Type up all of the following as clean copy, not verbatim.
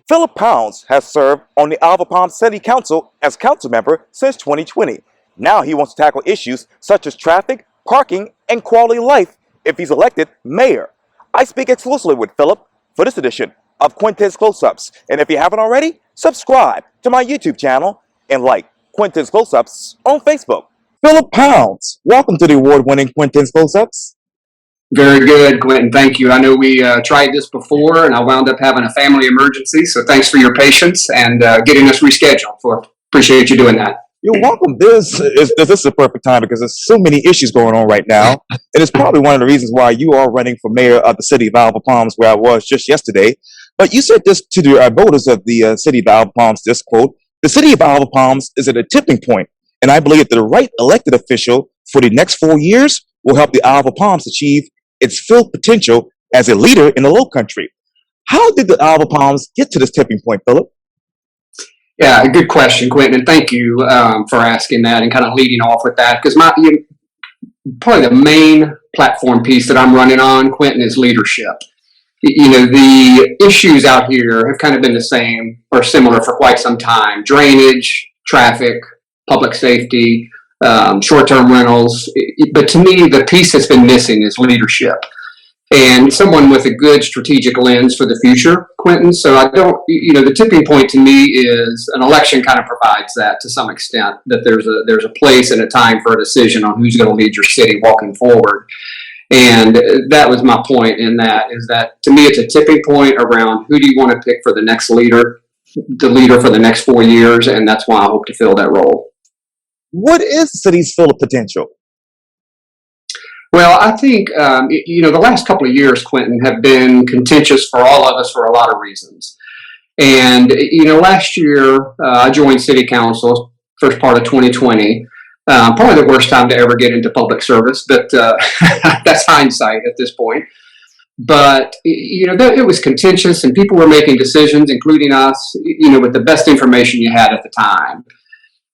Phillip Pounds has served on the Alva Palms City Council as council member since 2020. Now he wants to tackle issues such as traffic, parking, and quality of life if he's elected mayor. I speak exclusively with Phillip for this edition of Quintin's Close-Ups. And if you haven't already, subscribe to my YouTube channel and like Quintin's Close-Ups on Facebook. Phillip Pounds, welcome to the award-winning Quintin's Close-Ups. Very good, Quintin. Thank you. I know we tried this before, and I wound up having a family emergency. So thanks for your patience and getting us rescheduled. Appreciate you doing that. You're welcome. This is a perfect time because there's so many issues going on right now. And it's probably one of the reasons why you are running for mayor of the city of Alva Palms, where I was just yesterday. But you said this to the voters of the city of Alva Palms, this quote, "The city of Alva Palms is at a tipping point, and I believe that the right elected official for the next 4 years will help the Alva Palms achieve its full potential as a leader in the Low Country." How did the Alva Palms get to this tipping point, Phillip? Yeah, good question, Quintin. And thank you for asking that and kind of leading off with that, because probably the main platform piece that I'm running on, Quintin, is leadership. The issues out here have kind of been the same or similar for quite some time: drainage, traffic, public safety, short-term rentals. But to me, the piece that's been missing is leadership and someone with a good strategic lens for the future, Quintin. So I don't, the tipping point to me is an election kind of provides that to some extent, that there's a place and a time for a decision on who's going to lead your city walking forward. And that was my point in that, is that to me, it's a tipping point around who do you want to pick for the next leader, the leader for the next 4 years. And that's why I hope to fill that role. What is the city's full potential? Well, I think, the last couple of years, Quintin, have been contentious for all of us for a lot of reasons. And, last year, I joined city council, first part of 2020. Probably the worst time to ever get into public service, but that's hindsight at this point. But, it was contentious and people were making decisions, including us, with the best information you had at the time.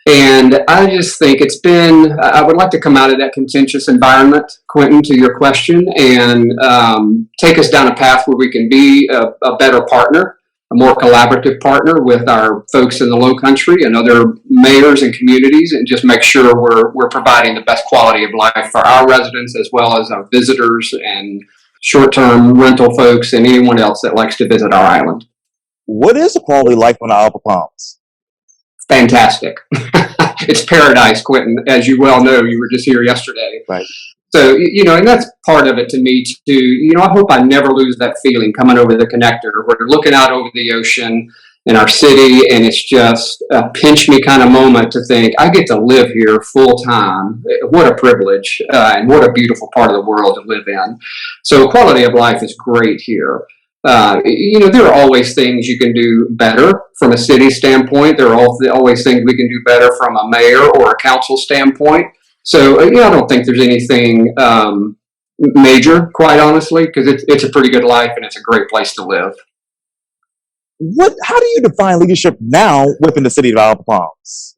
And I just think I would like to come out of that contentious environment, Quintin, to your question, and take us down a path where we can be a better partner, a more collaborative partner with our folks in the Low Country and other mayors and communities, and just make sure we're providing the best quality of life for our residents as well as our visitors and short-term rental folks and anyone else that likes to visit our island. What is the quality of life on the Alva Palms? Fantastic. It's paradise, Quintin. As you well know, you were just here yesterday. Right. So, and that's part of it to me too. I hope I never lose that feeling coming over the connector. We're looking out over the ocean in our city, and it's just a pinch me kind of moment to think I get to live here full time. What a privilege, and what a beautiful part of the world to live in. So quality of life is great here. There are always things you can do better from a city standpoint. There are always things we can do better from a mayor or a council standpoint. So, I don't think there's anything major, quite honestly, because it's a pretty good life and it's a great place to live. How do you define leadership now within the city of Alva Palms?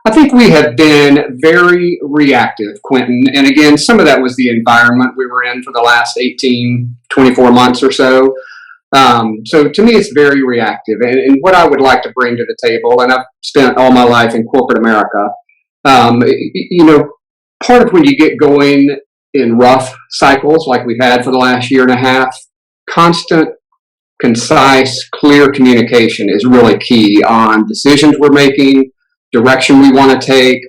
I think we have been very reactive, Quintin. And again, some of that was the environment we were in for the last 18, 24 months or so. So to me, it's very reactive. And what I would like to bring to the table, and I've spent all my life in corporate America, part of when you get going in rough cycles like we've had for the last year and a half, constant, concise, clear communication is really key on decisions we're making, direction we want to take.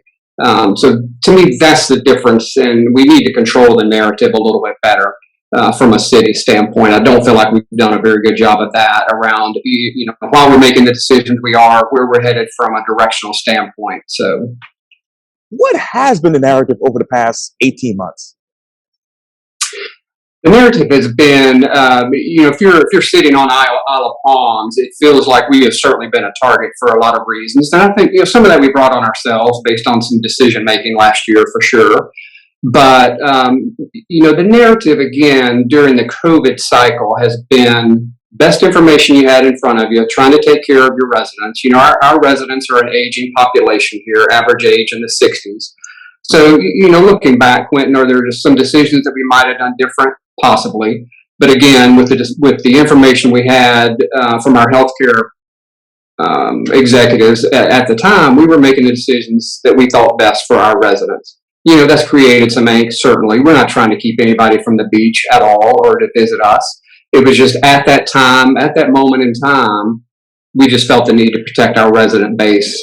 So to me, that's the difference, and we need to control the narrative a little bit better from a city standpoint. I don't feel like we've done a very good job of that around, while we're making the decisions we are, where we're headed from a directional standpoint. So what has been the narrative over the past 18 months? The narrative has been, if you're sitting on Isle of Palms, it feels like we have certainly been a target for a lot of reasons. And I think, some of that we brought on ourselves based on some decision making last year for sure. But, the narrative again during the COVID cycle has been best information you had in front of you, trying to take care of your residents. Our residents are an aging population here, average age in the 60s. So, looking back, Quintin, are there just some decisions that we might have done different? Possibly. But again, with the information we had from our healthcare executives at the time, we were making the decisions that we thought best for our residents. That's created some angst, certainly. We're not trying to keep anybody from the beach at all or to visit us. It was just at that time, at that moment in time, we just felt the need to protect our resident base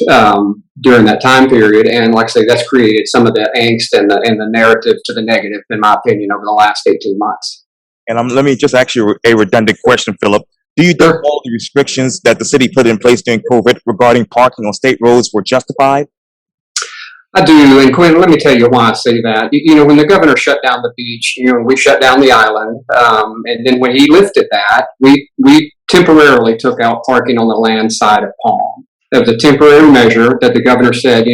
during that time period. And like I say, that's created some of the angst and the narrative to the negative, in my opinion, over the last 18 months. And let me just ask you a redundant question, Philip. Do you think all the restrictions that the city put in place during COVID regarding parking on state roads were justified? I do, and Quinn, let me tell you why I say that. When the governor shut down the beach, we shut down the island, and then when he lifted that, we temporarily took out parking on the land side of Palm. That was a temporary measure that the governor said,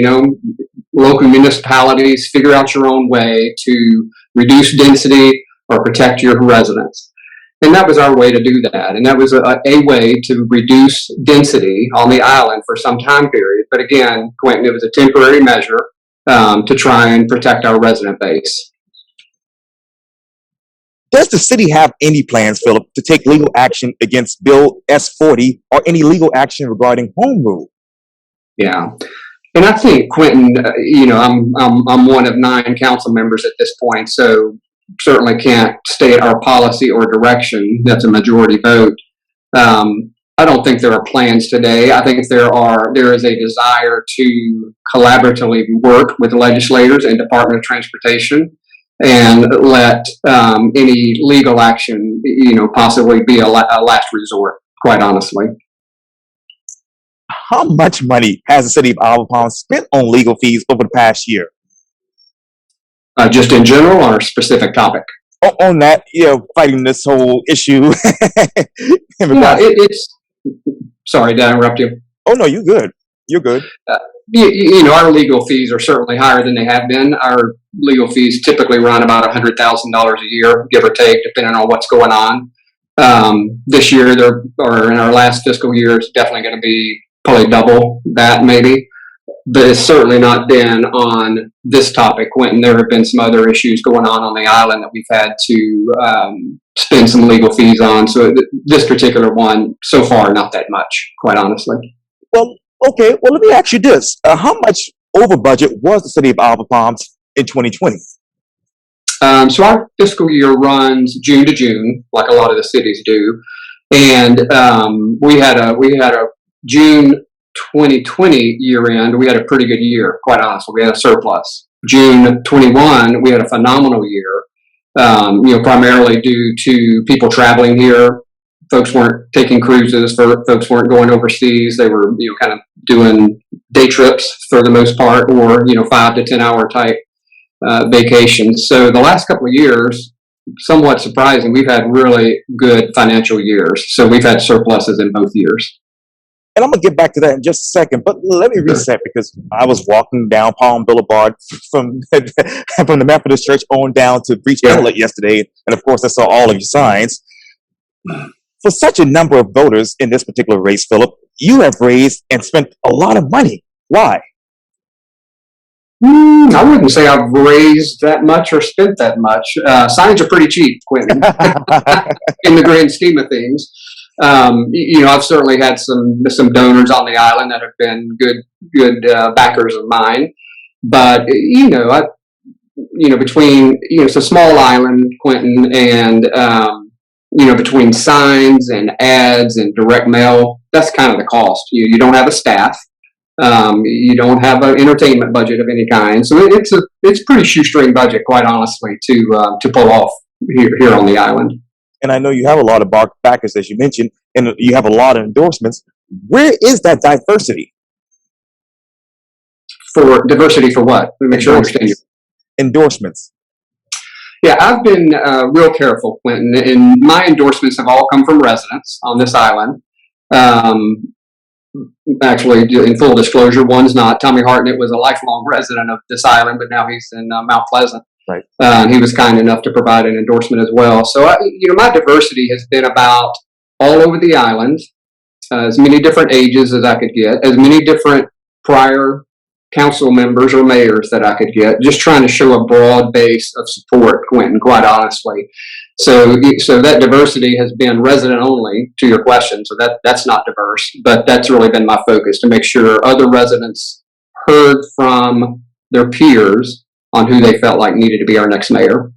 local municipalities, figure out your own way to reduce density or protect your residents. And that was our way to do that. And that was a way to reduce density on the island for some time period. But again, Quintin, it was a temporary measure to try and protect our resident base. Does the city have any plans, Philip, to take legal action against Bill S40 or any legal action regarding home rule? Yeah. And I think, Quintin, I'm one of 9 council members at this point, so certainly can't state our policy or direction. That's a majority vote. I don't think there are plans today. I think there is a desire to collaboratively work with legislators and Department of Transportation and let any legal action, possibly be a last resort, quite honestly. How much money has the city of Alva Palms spent on legal fees over the past year? Just in general or a specific topic? On that, fighting this whole issue. Sorry, did I interrupt you? Oh, no, you're good. You're good. Our legal fees are certainly higher than they have been. Our legal fees typically run about $100,000 a year, give or take, depending on what's going on. This year, or in our last fiscal year, it's definitely going to be probably double that, maybe. But it's certainly not been on this topic, Quintin. There have been some other issues going on the island that we've had to spend some legal fees on. So this particular one, so far, not that much, quite honestly. Well, okay. Well, let me ask you this. How much over budget was the city of Alva Palms in 2020? So our fiscal year runs June to June, like a lot of the cities do. And we had a June 2020 year end, we had a pretty good year, quite honestly. We had a surplus. June 21, we had a phenomenal year, primarily due to people traveling here. Folks weren't taking cruises, folks weren't going overseas. They were, kind of doing day trips for the most part, or, 5 to 10 hour type vacations. So the last couple of years, somewhat surprising, we've had really good financial years. So we've had surpluses in both years. And I'm going to get back to that in just a second, but let me reset because I was walking down Palm Boulevard from the Methodist Church on down to Breach Inlet yesterday, and of course I saw all of your signs. For such a number of voters in this particular race, Philip, you have raised and spent a lot of money. Why? I wouldn't say I've raised that much or spent that much. Signs are pretty cheap, Quintin, in the grand scheme of things. I've certainly had some donors on the island that have been good backers of mine, but between it's a small island, Quintin, and between signs and ads and direct mail, that's kind of the cost. You don't have a staff, you don't have an entertainment budget of any kind, so it's a pretty shoestring budget, quite honestly, to pull off here on the island. And I know you have a lot of backers, as you mentioned, and you have a lot of endorsements. Where is that diversity? For diversity for what? Let me make sure I understand you. Endorsements. Yeah, I've been real careful, Quintin, and my endorsements have all come from residents on this island. Actually, in full disclosure, one's not. Tommy Hartnett was a lifelong resident of this island, but now he's in Mount Pleasant. Right. He was kind enough to provide an endorsement as well. So, my diversity has been about all over the island, as many different ages as I could get, as many different prior council members or mayors that I could get, just trying to show a broad base of support, Quintin, quite honestly. So that diversity has been resident only, to your question. So that's not diverse, but that's really been my focus, to make sure other residents heard from their peers on who they felt like needed to be our next mayor.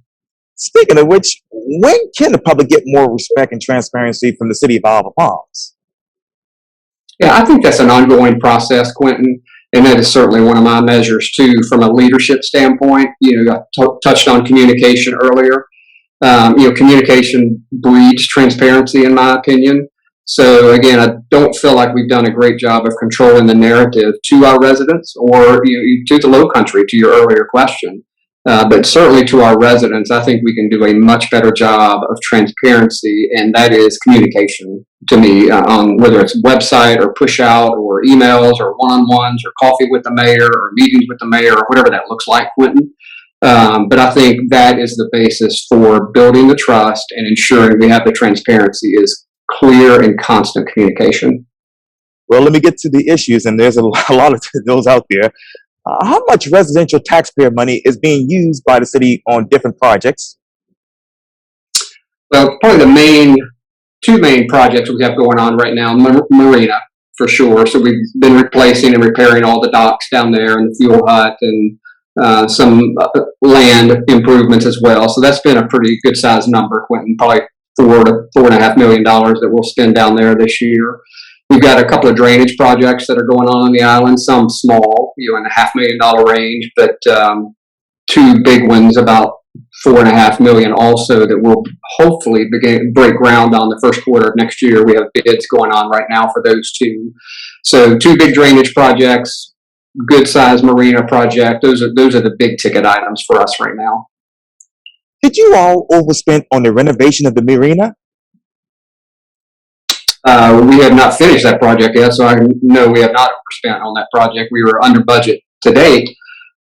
Speaking of which, when can the public get more respect and transparency from the city of Alva Palms? Yeah, I think that's an ongoing process, Quintin, and that is certainly one of my measures too, from a leadership standpoint. I touched on communication earlier. Communication breeds transparency, in my opinion. So again, I don't feel like we've done a great job of controlling the narrative to our residents, or to the Low Country, to your earlier question. But certainly to our residents, I think we can do a much better job of transparency, and that is communication to me, on whether it's website or push out or emails or one-on-ones or coffee with the mayor or meetings with the mayor or whatever that looks like, Quintin. But I think that is the basis for building the trust and ensuring we have the transparency, is clear and constant communication. Well, let me get to the issues, and there's a lot of those out there. How much residential taxpayer money is being used by the city on different projects? Well, probably the two main projects we have going on right now, Marina, for sure. So we've been replacing and repairing all the docks down there and the fuel hut, and some land improvements as well. So that's been a pretty good sized number, Quintin, probably $4 to $4.5 million that we'll spend down there this year. We've got a couple of drainage projects that are going on the island, some small, in the $500,000 range, but two big ones, about $4.5 million also, that will hopefully break ground on the first quarter of next year. We have bids going on right now for those two. So two big drainage projects, good sized marina project. Those are the big ticket items for us right now. Did you all overspend on the renovation of the marina? We have not finished that project yet, so I know we have not overspent on that project. We were under budget to date,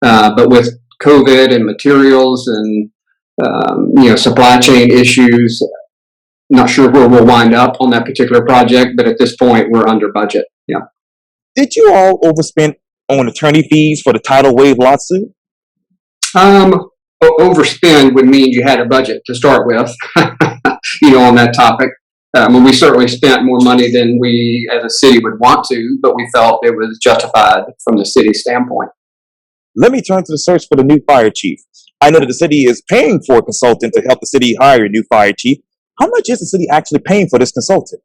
but with COVID and materials and supply chain issues, not sure where we'll wind up on that particular project. But at this point, we're under budget. Yeah. Did you all overspend on attorney fees for the tidal wave lawsuit? Overspend would mean you had a budget to start with, on that topic. We certainly spent more money than we as a city would want to, but we felt it was justified from the city standpoint. Let me turn to the search for the new fire chief. I know that the city is paying for a consultant to help the city hire a new fire chief. How much is the city actually paying for this consultant?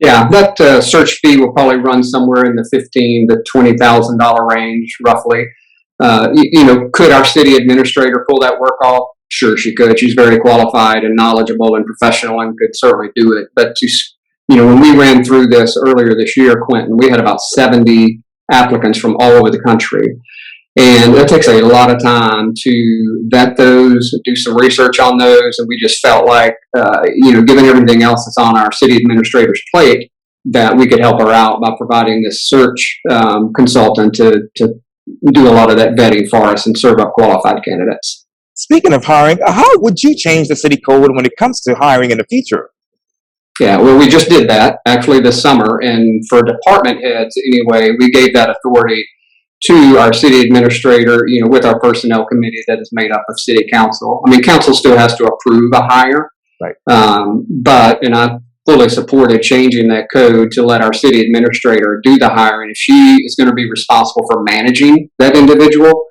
Yeah, that search fee will probably run somewhere in the $15,000 to $20,000 range, roughly. Could our city administrator pull that work off? Sure, she could. She's very qualified and knowledgeable and professional and could certainly do it. But when we ran through this earlier this year, Quintin, we had about 70 applicants from all over the country. And it takes a lot of time to vet those, do some research on those. And we just felt like, given everything else that's on our city administrator's plate, that we could help her out by providing this search consultant to do a lot of that vetting for us and serve up qualified candidates. Speaking of hiring, how would you change the city code when it comes to hiring in the future? Yeah, well, we just did that actually this summer. And for department heads, anyway, we gave that authority to our city administrator, with our personnel committee that is made up of city council. Council still has to approve a hire. Right. And I fully supported changing that code to let our city administrator do the hiring. If she is going to be responsible for managing that individual,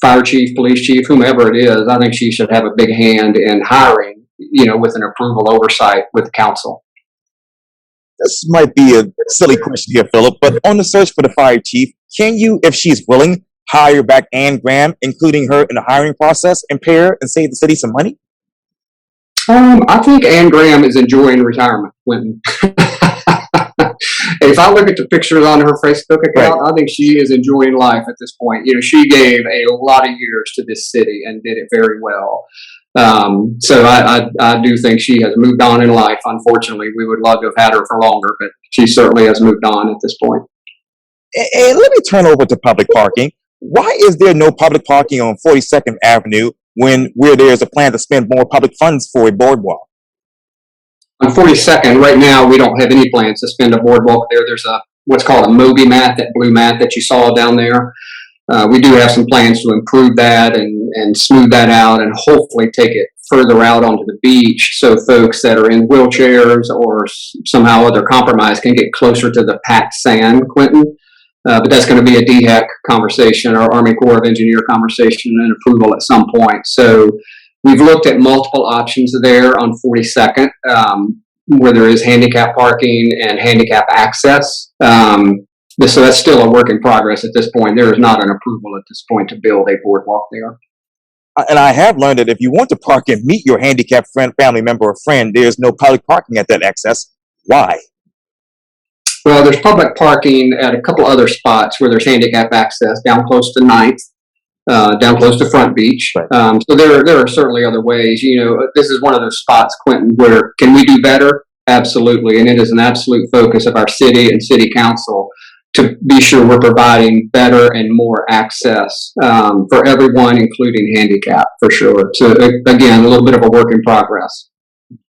fire chief, police chief, whomever it is, I think she should have a big hand in hiring, with an approval oversight with the council. This might be a silly question here, Phillip, but on the search for the fire chief, can you, if she's willing, hire back Ann Graham, including her in the hiring process, and pay her and save the city some money? I think Ann Graham is enjoying retirement, Quintin. If I look at the pictures on her Facebook account, right, I think she is enjoying life at this point. She gave a lot of years to this city and did it very well. So I do think she has moved on in life. Unfortunately, we would love to have had her for longer, but she certainly has moved on at this point. And let me turn over to public parking. Why is there no public parking on 42nd Avenue where there's a plan to spend more public funds for a boardwalk? On 42nd, right now, we don't have any plans to spend a boardwalk there. There's what's called a Moby mat, that blue mat that you saw down there. We do have some plans to improve that and smooth that out and hopefully take it further out onto the beach, so folks that are in wheelchairs or somehow other compromised can get closer to the packed sand, Quintin. But that's going to be a DHEC conversation or Army Corps of Engineer conversation and approval at some point. So we've looked at multiple options there on 42nd, where there is handicap parking and handicap access. So that's still a work in progress at this point. There is not an approval at this point to build a boardwalk there. And I have learned that if you want to park and meet your handicapped friend, family member, or friend, there's no public parking at that access. Why? Well, there's public parking at a couple other spots where there's handicap access, down close to Ninth, down close to Front Beach. Right. So there are certainly other ways. This is one of those spots, Quintin, where can we do better? Absolutely. And it is an absolute focus of our city and city council to be sure we're providing better and more access for everyone, including handicap, for sure. So again, a little bit of a work in progress.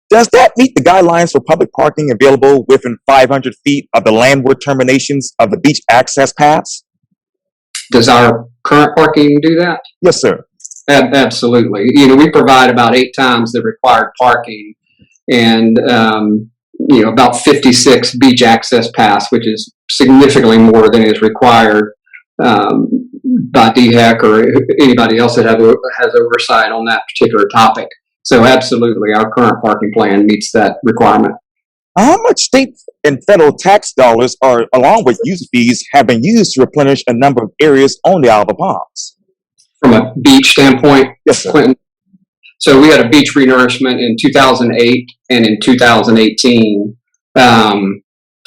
Does that meet the guidelines for public parking available within 500 feet of the landward terminations of the beach access paths? Does our current parking do that? Yes, sir. Absolutely. We provide about 8 times the required parking and, about 56 beach access paths, which is significantly more than is required by DHEC or anybody else that has oversight on that particular topic. So absolutely, our current parking plan meets that requirement. How much state and federal tax dollars are, along with user fees, have been used to replenish a number of areas on the Isle of Palms? From a beach standpoint, yes, sir. Quintin. So we had a beach renourishment in 2008 and in 2018.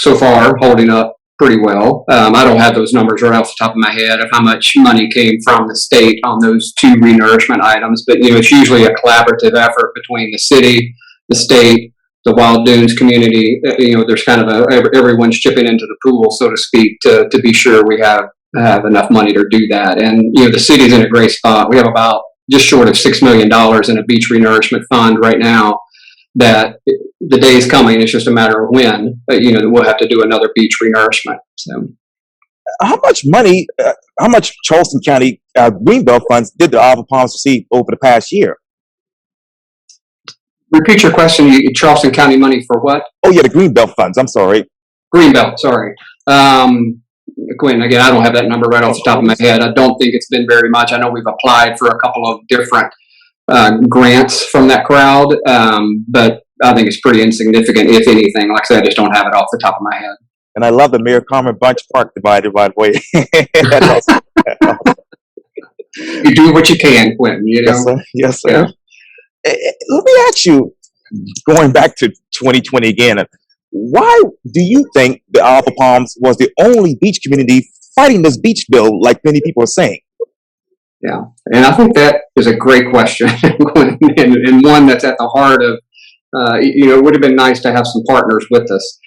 So far, holding up pretty well. I don't have those numbers right off the top of my head of how much money came from the state on those 2 renourishment items, but it's usually a collaborative effort between the city, the state, the Wild Dunes community. There's kind of everyone's chipping into the pool, so to speak, to be sure we have enough money to do that. And the city's in a great spot. We have about just short of $6 million in a beach renourishment fund right now. That the day is coming. It's just a matter of when. We'll have to do another beach renourishment. So, how much Charleston County Greenbelt funds did the Isle of Palms receive over the past year? Repeat your question. Charleston County money for what? Oh yeah, the Greenbelt funds. I'm sorry. Greenbelt. Sorry. Quinn, again, I don't have that number right off the top of my head. I don't think it's been very much. I know we've applied for a couple of different grants from that crowd, but I think it's pretty insignificant, if anything. Like I said, I just don't have it off the top of my head. And I love the Mayor Carmen Bunch Park divider, by the way. You do what you can, Quintin. Yes, sir. Yes, sir. Yeah. Let me ask you, going back to 2020 again, why do you think the Isle of Palms was the only beach community fighting this beach bill, like many people are saying? Yeah, and I think that is a great question, and one that's at the heart of, it would have been nice to have some partners with us.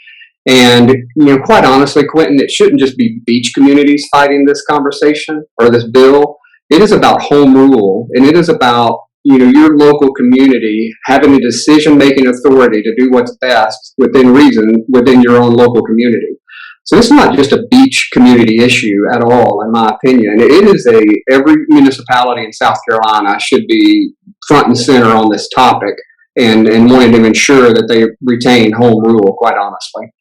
And, quite honestly, Quintin, it shouldn't just be beach communities fighting this conversation or this bill. It is about home rule, and it is about, your local community having a decision-making authority to do what's best within reason within your own local community. So it's not just a beach community issue at all, in my opinion. It is every municipality in South Carolina should be front and center on this topic and wanting to ensure that they retain home rule, quite honestly.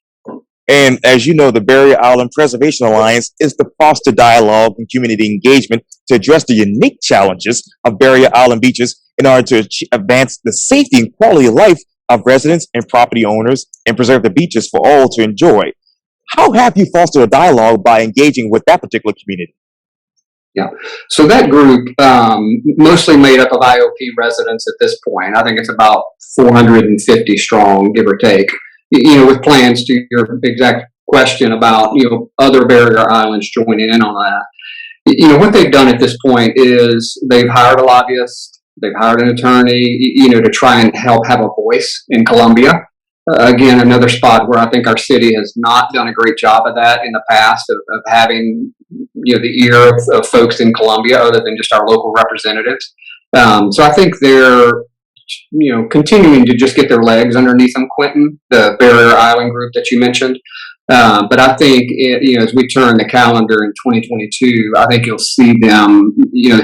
And as you know, the Barrier Island Preservation Alliance is to foster dialogue and community engagement to address the unique challenges of Barrier Island beaches in order to advance the safety and quality of life of residents and property owners and preserve the beaches for all to enjoy. How have you fostered a dialogue by engaging with that particular community? Yeah, so that group, mostly made up of IOP residents at this point. I think it's about 450 strong, give or take. With plans to your exact question about, other barrier islands joining in on that. What they've done at this point is they've hired a lobbyist, they've hired an attorney, to try and help have a voice in Columbia. Again, another spot where I think our city has not done a great job of that in the past, of having, the ear of folks in Columbia other than just our local representatives. So I think they're, continuing to just get their legs underneath them, Quintin, the Barrier Island group that you mentioned. But I think, as we turn the calendar in 2022, I think you'll see them,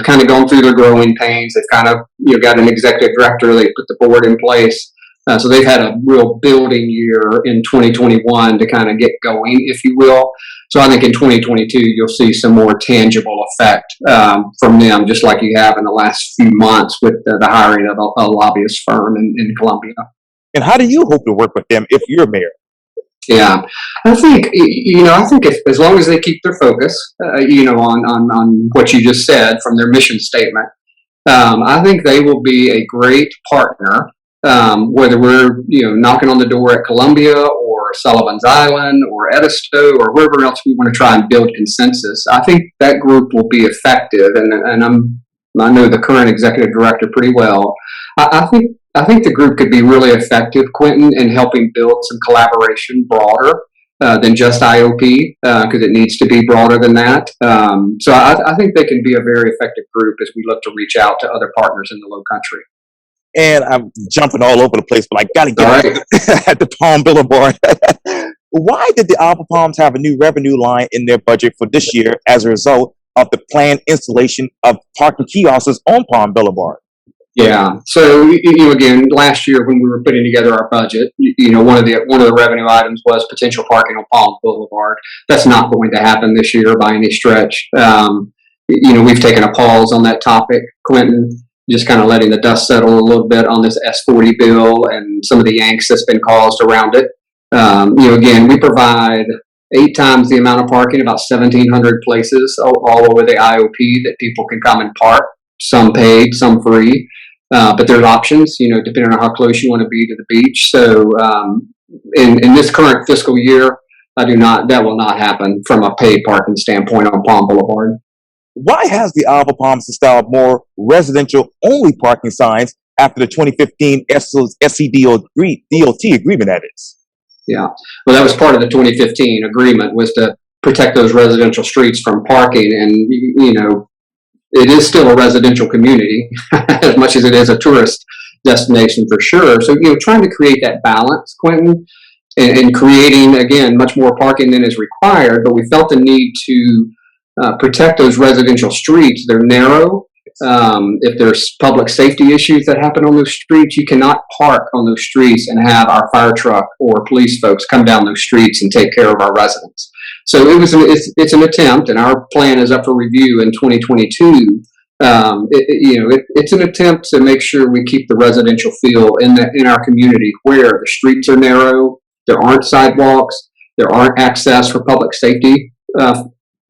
kind of going through their growing pains. They've kind of, got an executive director. They put the board in place. So they've had a real building year in 2021 to kind of get going, if you will. So I think in 2022, you'll see some more tangible effect from them, just like you have in the last few months with the hiring of a lobbyist firm in Columbia. And how do you hope to work with them if you're mayor? Yeah, I think if, as long as they keep their focus, on what you just said from their mission statement, I think they will be a great partner. Whether we're knocking on the door at Columbia or Sullivan's Island or Edisto or wherever else we want to try and build consensus, I think that group will be effective. And I know the current executive director pretty well. I think the group could be really effective, Quintin, in helping build some collaboration broader than just IOP, because it needs to be broader than that. So I think they can be a very effective group as we look to reach out to other partners in the Low Country. And I'm jumping all over the place, but I got to get Right. at the Palm Boulevard. Why did the Alpha Palms have a new revenue line in their budget for this year as a result of the planned installation of parking kiosks on Palm Boulevard? Yeah. So again, last year when we were putting together our budget, one of the revenue items was potential parking on Palm Boulevard. That's not going to happen this year by any stretch. We've taken a pause on that topic, Quintin, just kind of letting the dust settle a little bit on this S40 bill and some of the angst that's been caused around it. Again, we provide 8 times the amount of parking, about 1,700 places all over the IOP that people can come and park. Some paid, some free. But there's options, depending on how close you want to be to the beach. So in this current fiscal year, that will not happen from a paid parking standpoint on Palm Boulevard. Why has the Alpha Palms installed more residential-only parking signs after the 2015 SCDOT agreement, that is? Yeah. Well, that was part of the 2015 agreement, was to protect those residential streets from parking. And, it is still a residential community as much as it is a tourist destination for sure. So, trying to create that balance, Quintin, and creating, again, much more parking than is required, but we felt the need to protect those residential streets. They're narrow. If there's public safety issues that happen on those streets, you cannot park on those streets and have our fire truck or police folks come down those streets and take care of our residents. So it's an attempt, and our plan is up for review in 2022. It's an attempt to make sure we keep the residential feel in our community, where the streets are narrow, there aren't sidewalks, there aren't access for public safety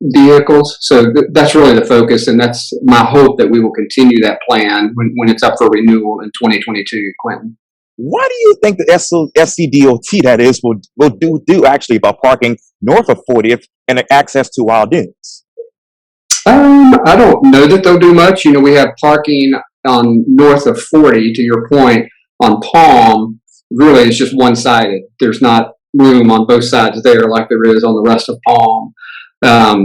vehicles. So that's really the focus, and that's my hope that we will continue that plan when it's up for renewal in 2022, Quintin. What do you think the SCDOT, that is, will do actually about parking north of 40th and access to Wild Dunes? I don't know that they'll do much. We have parking on north of 40, to your point, on Palm. Really, it's just one-sided. There's not room on both sides there like there is on the rest of Palm.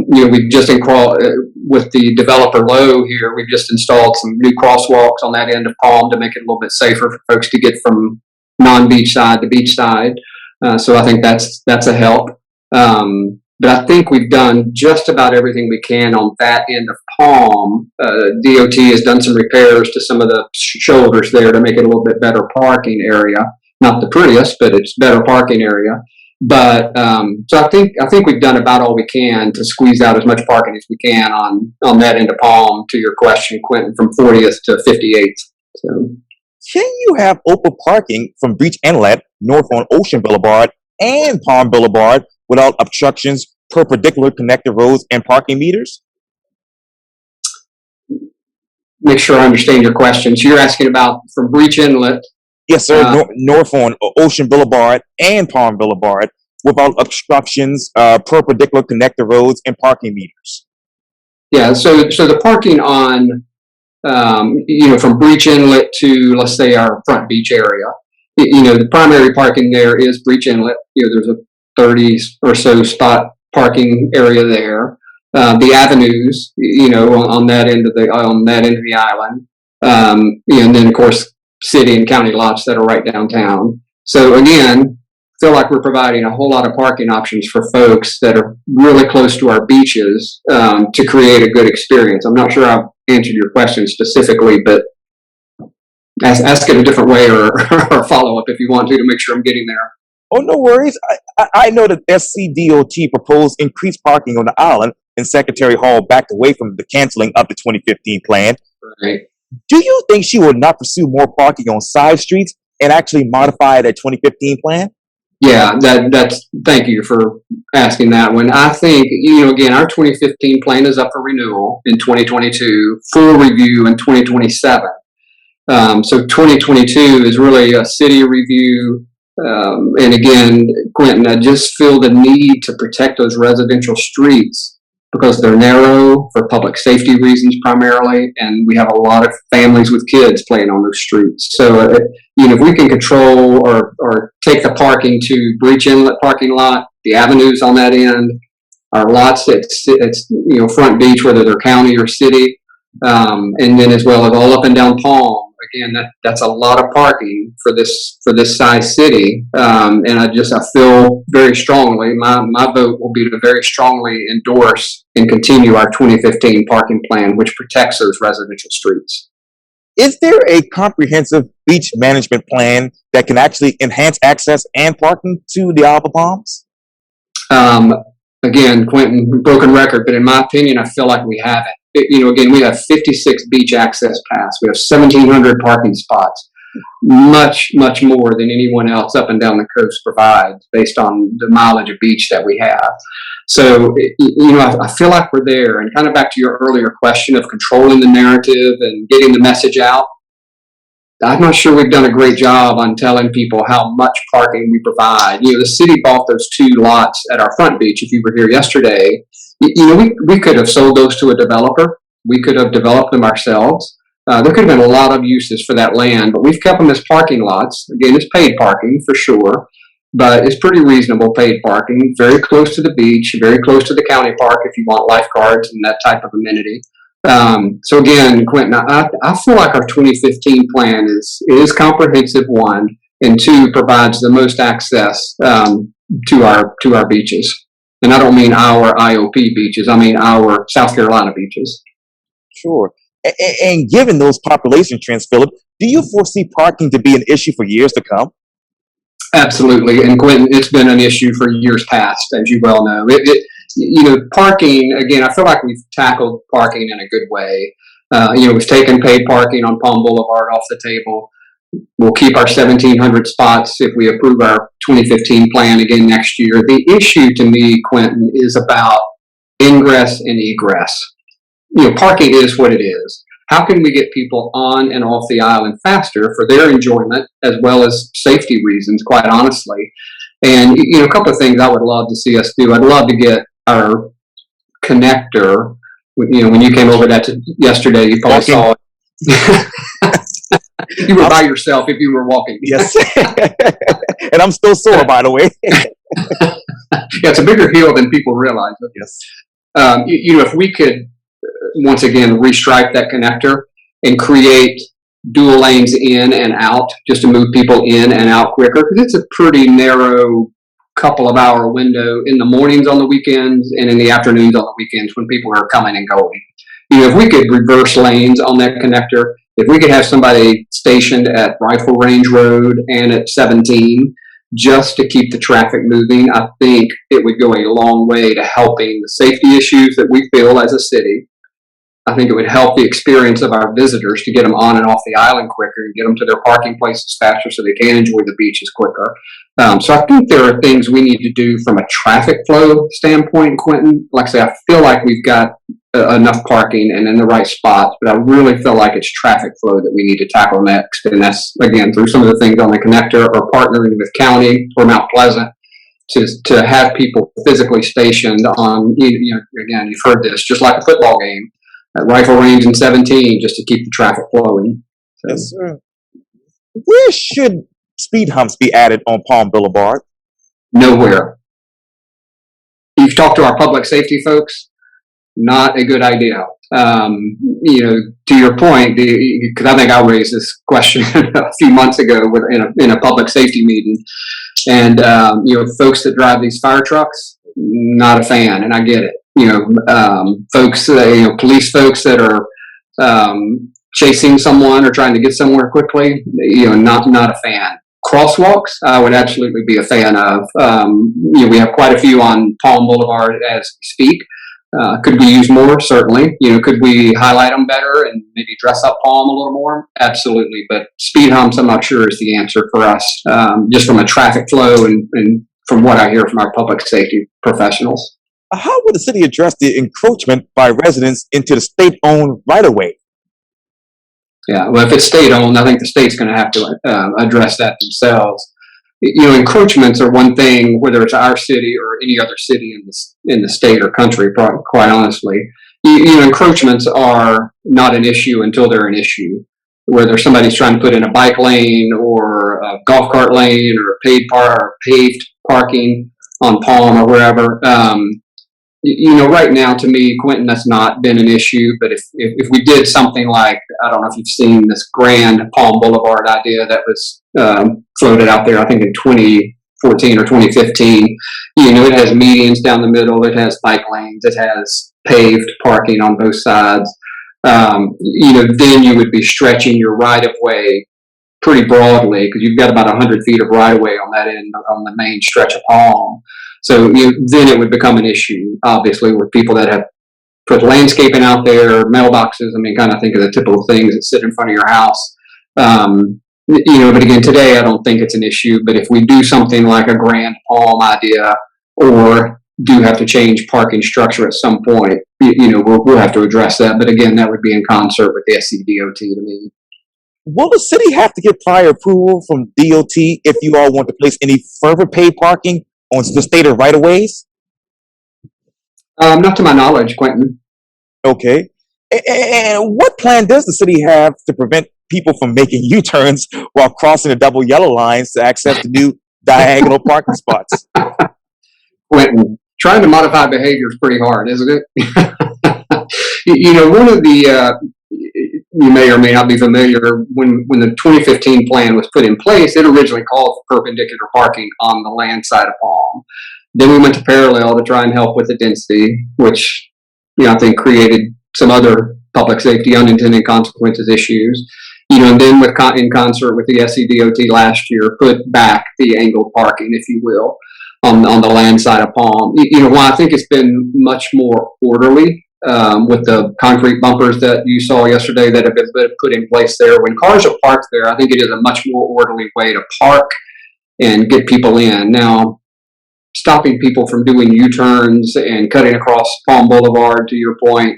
We've just with the developer Lowe here, we've just installed some new crosswalks on that end of Palm to make it a little bit safer for folks to get from non-beach side to beach side. So I think that's a help. But I think we've done just about everything we can on that end of Palm. DOT has done some repairs to some of the shoulders there to make it a little bit better parking area. Not the prettiest, but it's better parking area. But so I think we've done about all we can to squeeze out as much parking as we can on that end of Palm, to your question, Quintin, from 40th to 58th. So, can you have open parking from Beach Inlet north on Ocean Boulevard and Palm Boulevard without obstructions, perpendicular connected roads, and parking meters? Make sure I understand your question. So you're asking about from Breach Inlet. Yes, sir. North on Ocean Boulevard and Palm Boulevard without obstructions, perpendicular connector roads, and parking meters. Yeah. So the parking on, from Breach Inlet to, let's say, our front beach area, the primary parking there is Breach Inlet. There's a 30 or so spot parking area there. The avenues, on that end of the island, and then of course city and county lots that are right downtown. So again, feel like we're providing a whole lot of parking options for folks that are really close to our beaches to create a good experience. I'm not sure I've answered your question specifically, but ask it a different way or follow up if you want to make sure I'm getting there. Oh, no worries. I know that SCDOT proposed increased parking on the island, and Secretary Hall backed away from the canceling of the 2015 plan. Right. Do you think she will not pursue more parking on side streets and actually modify that 2015 plan? Yeah, that's. Thank you for asking that one. I think again, our 2015 plan is up for renewal in 2022, full review in 2027. So 2022 is really a city review. And again, Quintin, I just feel the need to protect those residential streets because they're narrow for public safety reasons primarily, and we have a lot of families with kids playing on those streets. So, if we can control or take the parking to Breach Inlet parking lot, the avenues on that end, our lots it's Front Beach, whether they're county or city, and then as well as all up and down Palm. Again, that's a lot of parking for this size city, and I feel very strongly. My vote will be to very strongly endorse and continue our 2015 parking plan, which protects those residential streets. Is there a comprehensive beach management plan that can actually enhance access and parking to the Isle of Palms? Again, Quintin, broken record, but in my opinion, I feel like we have it. Again, we have 56 beach access paths. We have 1,700 parking spots, much, much more than anyone else up and down the coast provides based on the mileage of beach that we have. So, I feel like we're there. And kind of back to your earlier question of controlling the narrative and getting the message out, I'm not sure we've done a great job on telling people how much parking we provide. The city bought those 2 lots at our Front Beach. If you were here yesterday, we could have sold those to a developer. We could have developed them ourselves. There could have been a lot of uses for that land, but we've kept them as parking lots. Again, it's paid parking for sure, but it's pretty reasonable paid parking, very close to the beach, very close to the county park if you want lifeguards and that type of amenity. So again, Quintin, I feel like our 2015 plan is comprehensive, one, and two, provides the most access to our beaches. And I don't mean our IOP beaches, I mean our South Carolina beaches. Sure. And given those population trends, Phillip, do you foresee parking to be an issue for years to come? Absolutely. And Quintin, it's been an issue for years past, as you well know. Parking, again, I feel like we've tackled parking in a good way. We've taken paid parking on Palm Boulevard off the table. We'll keep our 1,700 spots if we approve our 2015 plan again next year. The issue to me, Quintin, is about ingress and egress. Parking is what it is. How can we get people on and off the island faster for their enjoyment as well as safety reasons, quite honestly? And, a couple of things I would love to see us do. I'd love to get our connector. When you came over that yesterday, you probably saw it. You were by yourself if you were walking. Yes. And I'm still sore, by the way. Yeah, it's a bigger hill than people realize. Yes. If we could, once again, restripe that connector and create dual lanes in and out just to move people in and out quicker, because it's a pretty narrow couple of hour window in the mornings on the weekends and in the afternoons on the weekends when people are coming and going. If we could reverse lanes on that connector, if we could have somebody stationed at Rifle Range Road and at 17 just to keep the traffic moving, I think it would go a long way to helping the safety issues that we feel as a city. I think it would help the experience of our visitors to get them on and off the island quicker and get them to their parking places faster so they can enjoy the beaches quicker. So I think there are things we need to do from a traffic flow standpoint, Quintin. Like I say, I feel like we've got enough parking and in the right spots, but I really feel like it's traffic flow that we need to tackle next. And that's, again, through some of the things on the connector or partnering with county or Mount Pleasant to have people physically stationed on, again, you've heard this, just like a football game, at Rifle Range and 17, just to keep the traffic flowing. So, yes, sir. Where should speed humps be added on Palm Boulevard? Nowhere. You've talked to our public safety folks, not a good idea. You know, to your point, because I think I raised this question a few months ago in a public safety meeting, and you know, folks that drive these fire trucks, not a fan, and I get it. You know, folks, you know, police folks that are chasing someone or trying to get somewhere quickly, you know, not a fan. Crosswalks, I would absolutely be a fan of. You know, we have quite a few on Palm Boulevard as we speak. Could we use more? Certainly. You know, could we highlight them better and maybe dress up Palm a little more? Absolutely. But speed humps, I'm not sure is the answer for us, just from a traffic flow and from what I hear from our public safety professionals. How would the city address the encroachment by residents into the state-owned right-of-way? Yeah, well, if it's state-owned, I think the state's going to have to address that themselves. You know, encroachments are one thing, whether it's our city or any other city in the state or country. Quite honestly, you know, encroachments are not an issue until they're an issue. Whether somebody's trying to put in a bike lane or a golf cart lane or paved parking on Palm or wherever. You know, right now, to me, Quintin, that's not been an issue. But if we did something like, I don't know if you've seen this grand Palm Boulevard idea that was floated out there, I think in 2014 or 2015. You know, it has medians down the middle, it has bike lanes, it has paved parking on both sides. You know, then you would be stretching your right of way pretty broadly because you've got about 100 feet of right of way on that end on the main stretch of Palm. So then it would become an issue, obviously, with people that have put landscaping out there, mailboxes. I mean, kind of think of the typical things that sit in front of your house. You know, but again, today I don't think it's an issue. But if we do something like a grand Palm idea, or do have to change parking structure at some point, you know, we'll have to address that. But again, that would be in concert with the SCDOT to me. Will the city have to get prior approval from DOT if you all want to place any further paid parking on the stated right-of-ways? Not to my knowledge, Quintin. Okay. And what plan does the city have to prevent people from making U-turns while crossing the double yellow lines to access the new diagonal parking spots? Quintin, trying to modify behavior is pretty hard, isn't it? You know, one of the you may or may not be familiar, when the 2015 plan was put in place, it originally called for perpendicular parking on the land side of Palm. Then we went to parallel to try and help with the density, which, you know, I think created some other public safety unintended consequences issues. You know, and then in concert with the SCDOT last year, put back the angled parking, if you will, on the land side of Palm. You know, while I think it's been much more orderly, with the concrete bumpers that you saw yesterday that have been put in place there. When cars are parked there, I think it is a much more orderly way to park and get people in. Now, stopping people from doing U-turns and cutting across Palm Boulevard, to your point,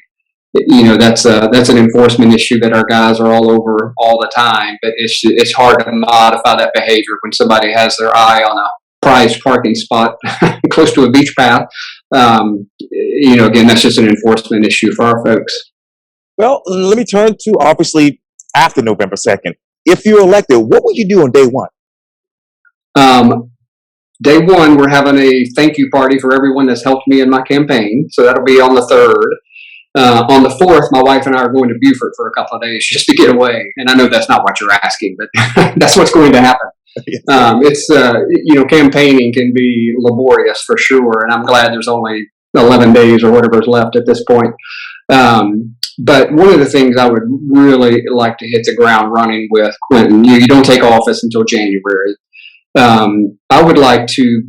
you know, that's an enforcement issue that our guys are all over all the time. But it's hard to modify that behavior when somebody has their eye on a prized parking spot close to a beach path. You know, again, that's just an enforcement issue for our folks. Well, let me turn to obviously after November 2nd. If you're elected, what will you do on day one? Day one, we're having a thank you party for everyone that's helped me in my campaign. So that'll be on the 3rd. On the 4th, my wife and I are going to Beaufort for a couple of days just to get away. And I know that's not what you're asking, but that's what's going to happen. It's you know, campaigning can be laborious for sure, and I'm glad there's only 11 days or whatever's left at this point. But one of the things I would really like to hit the ground running with, Quintin, you don't take office until January. I would like to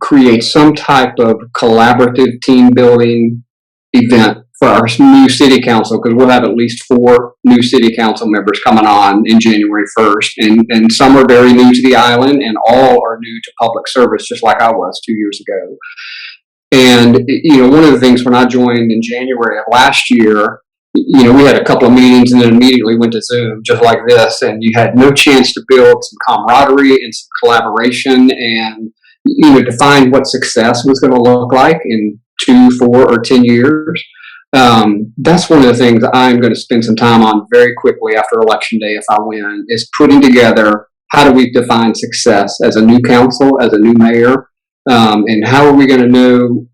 create some type of collaborative team building event for our new city council, because we'll have at least 4 new city council members coming on in January 1st. And some are very new to the island, and all are new to public service, just like I was 2 years ago. And, you know, one of the things when I joined in January of last year, you know, we had a couple of meetings and then immediately went to Zoom, just like this. And you had no chance to build some camaraderie and some collaboration and, you know, define what success was going to look like in 2, 4, or 10 years. That's one of the things I'm going to spend some time on very quickly after Election Day if I win, is putting together how do we define success as a new council, as a new mayor, and how are we going to know,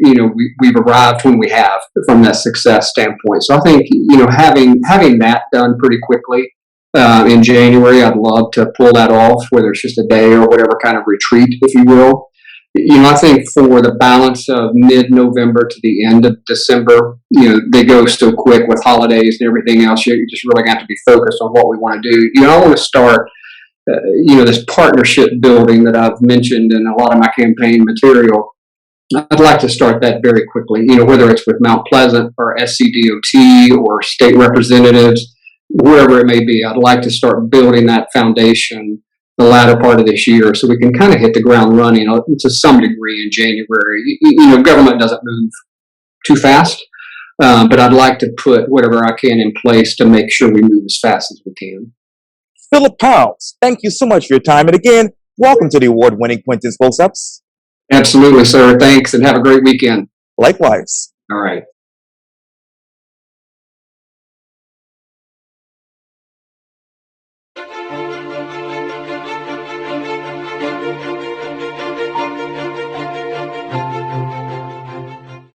we've arrived when we have from that success standpoint. So I think, having that done pretty quickly in January, I'd love to pull that off, whether it's just a day or whatever kind of retreat, if you will. I think for the balance of mid-November to the end of December, they go so quick with holidays and everything else. You just really got to be focused on what we want to do. I want to start, this partnership building that I've mentioned in a lot of my campaign material. I'd like to start that very quickly, whether it's with Mount Pleasant or SCDOT or state representatives, wherever it may be. I'd like to start building that foundation the latter part of this year so we can kind of hit the ground running to some degree in January. Government doesn't move too fast, but I'd like to put whatever I can in place to make sure we move as fast as we can. Phillip Pounds, thank you so much for your time. And again, welcome to the award-winning Quintin's Close-Ups. Absolutely, sir. Thanks, and have a great weekend. Likewise. All right.